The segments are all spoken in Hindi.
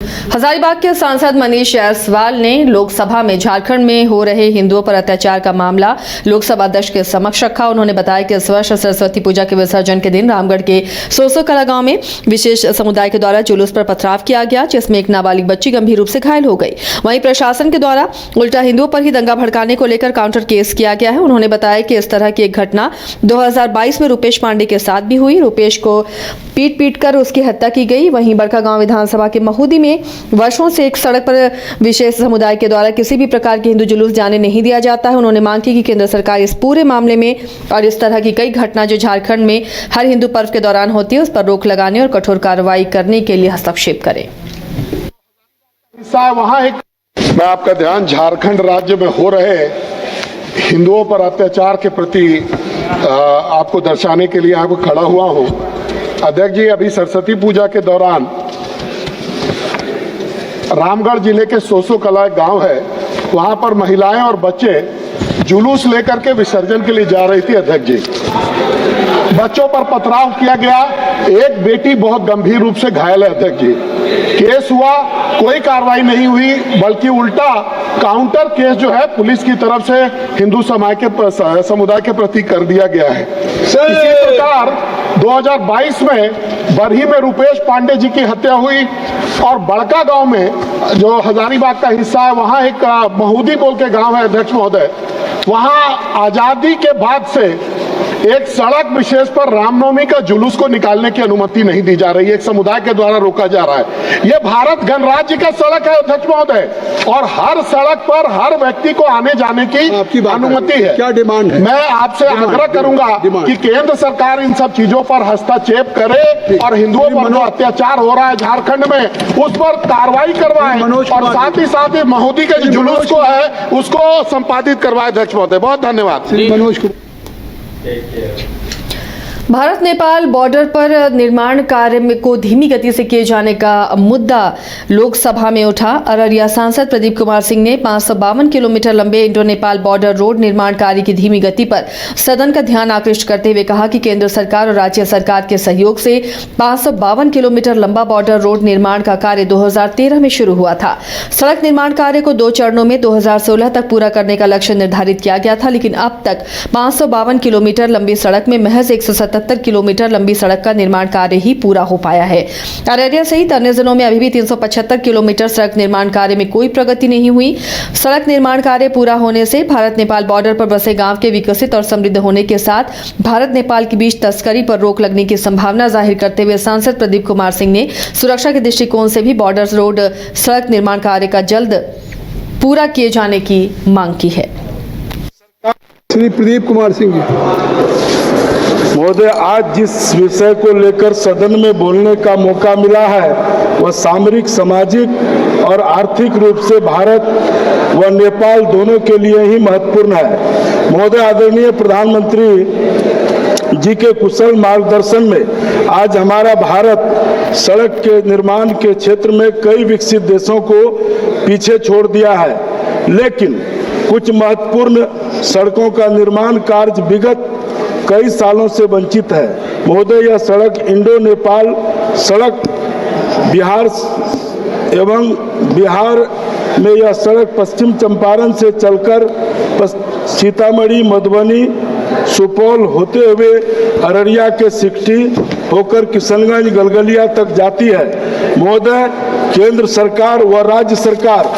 हजारीबाग के सांसद मनीष जायसवाल ने लोकसभा में झारखंड में हो रहे हिंदुओं पर अत्याचार का मामला लोकसभा अध्यक्ष के समक्ष रखा। उन्होंने बताया कि इस वर्ष सरस्वती पूजा के विसर्जन के दिन रामगढ़ के सोसो कला गांव में विशेष समुदाय के द्वारा जुलूस पर पथराव किया गया, जिसमें एक नाबालिग बच्ची गंभीर रूप से घायल हो गई। वहीं प्रशासन के द्वारा उल्टा हिंदुओं पर ही दंगा भड़काने को लेकर काउंटर केस किया गया है। उन्होंने बताया कि इस तरह की एक घटना 2022 में रुपेश पांडे के साथ भी हुई। रुपेश को पीट कर उसकी हत्या की गई। वहीं बड़कागांव विधानसभा के महूदी में वर्षों से एक सड़क पर विशेष समुदाय के द्वारा किसी भी प्रकार के हिंदू जुलूस जाने नहीं दिया जाता है। उन्होंने मांग की कि केंद्र सरकार इस पूरे मामले में और इस तरह की कई घटना जो झारखंड में हर हिंदू पर्व के दौरान होती है उस पर रोक लगाने और कठोर कार्रवाई करने के लिए हस्तक्षेप करे। मैं आपका ध्यान झारखंड राज्य में हो रहे हिंदुओं पर अत्याचार के प्रति आपको दर्शाने के लिए यहाँ खड़ा हुआ हूँ। अध्यक्ष जी, अभी सरस्वती पूजा के दौरान रामगढ़ जिले के सोसो कला एक गांव है, वहां पर महिलाएं और बच्चे जुलूस लेकर के विसर्जन के लिए जा रही थी। अध्यक्ष जी, बच्चों पर पथराव किया गया, एक बेटी बहुत गंभीर रूप से घायल है। अध्यक्ष जी, केस हुआ, कोई कार्रवाई नहीं हुई, बल्कि उल्टा काउंटर केस जो है पुलिस की तरफ से हिंदू समुदाय के प्रति कर दिया गया है। इसी प्रकार 2022 में बरही में रुपेश पांडे जी की हत्या हुई और बड़का गांव में जो हजारीबाग का हिस्सा है वहां एक महूदी बोल के गांव है अध्यक्ष महोदय, वहां आजादी के बाद से एक सड़क विशेष पर रामनवमी का जुलूस को निकालने की अनुमति नहीं दी जा रही है। एक समुदाय के द्वारा रोका जा रहा है। यह भारत गणराज्य का सड़क है अध्यक्ष महोदय, और हर सड़क पर हर व्यक्ति को आने जाने की अनुमति है। क्या डिमांड है? मैं आपसे आग्रह करूंगा कि केंद्र सरकार इन सब चीजों पर हस्तक्षेप करे और हिंदुओं पर जो अत्याचार हो रहा है झारखंड में उस पर कार्रवाई करवाए और साथ ही महूदी के जो जुलूस को है उसको संपादित करवाए। अध्यक्ष महोदय, बहुत धन्यवाद। मनोज भारत नेपाल बॉर्डर पर निर्माण कार्य को धीमी गति से किए जाने का मुद्दा लोकसभा में उठा। अररिया सांसद प्रदीप कुमार सिंह ने 552 किलोमीटर लंबे इंडो नेपाल बॉर्डर रोड निर्माण कार्य की धीमी गति पर सदन का ध्यान आकृष्ट करते हुए कहा कि केंद्र सरकार और राज्य सरकार के सहयोग से 552 किलोमीटर लंबा बॉर्डर रोड निर्माण का कार्य 2013 में शुरू हुआ था। सड़क निर्माण कार्य को 2 चरणों में 2016 तक पूरा करने का लक्ष्य निर्धारित किया गया था, लेकिन अब तक 552 किलोमीटर लंबी सड़क में महज 177 किलोमीटर लंबी सड़क का निर्माण कार्य ही पूरा हो पाया है। अररिया सहित अन्य जिलों में अभी भी 375 किलोमीटर सड़क निर्माण कार्य में कोई प्रगति नहीं हुई। सड़क निर्माण कार्य पूरा होने से भारत नेपाल बॉर्डर पर बसे गांव के विकसित और समृद्ध होने के साथ भारत नेपाल के बीच तस्करी पर रोक लगने की संभावना जाहिर करते हुए सांसद प्रदीप कुमार सिंह ने सुरक्षा के दृष्टिकोण से भी बॉर्डर रोड सड़क निर्माण कार्य का जल्द पूरा किए जाने की मांग की है। श्री प्रदीप कुमार सिंह जी। महोदय, आज जिस विषय को लेकर सदन में बोलने का मौका मिला है वह सामरिक, सामाजिक और आर्थिक रूप से भारत व नेपाल दोनों के लिए ही महत्वपूर्ण है। महोदय, आदरणीय प्रधानमंत्री जी के कुशल मार्गदर्शन में आज हमारा भारत सड़क के निर्माण के क्षेत्र में कई विकसित देशों को पीछे छोड़ दिया है, लेकिन कुछ महत्वपूर्ण सड़कों का निर्माण कार्य विगत कई सालों से वंचित है। महोदय, यह सड़क इंडो नेपाल सड़क बिहार में यह सड़क पश्चिम चंपारण से चलकर सीतामढ़ी, मधुबनी, सुपौल होते हुए अररिया के सिकटी होकर किशनगंज, गलगलिया तक जाती है। महोदय, केंद्र सरकार व राज्य सरकार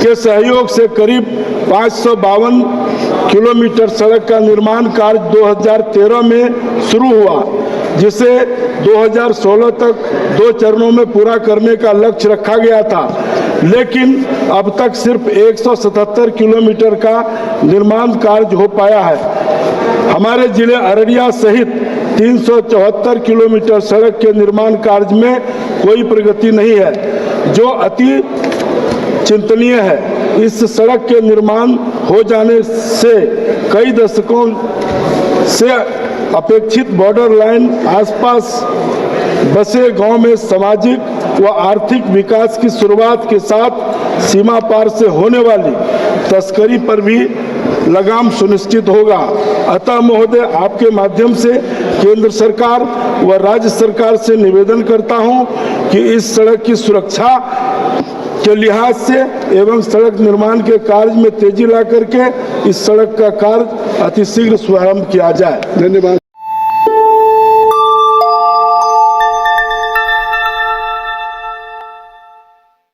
के सहयोग से करीब 552 किलोमीटर सड़क का निर्माण कार्य 2013 में शुरू हुआ, जिसे 2016 तक 2 चरणों में पूरा करने का लक्ष्य रखा गया था, लेकिन अब तक सिर्फ 177 किलोमीटर का निर्माण कार्य हो पाया है। हमारे जिले अररिया सहित 374 किलोमीटर सड़क के निर्माण कार्य में कोई प्रगति नहीं है, जो अति चिंतनीय है। इस सड़क के निर्माण हो जाने से कई दशकों से अपेक्षित बॉर्डर लाइन आसपास बसे गांव में सामाजिक व आर्थिक विकास की शुरुआत के साथ सीमा पार से होने वाली तस्करी पर भी लगाम सुनिश्चित होगा। अतः महोदय, आपके माध्यम से केंद्र सरकार व राज्य सरकार से निवेदन करता हूं कि इस सड़क की सुरक्षा के लिहाज से एवं सड़क निर्माण के कार्य में तेजी ला करके इस सड़क का कार्य अतिशीघ्र शुभारंभ किया जाए। धन्यवाद।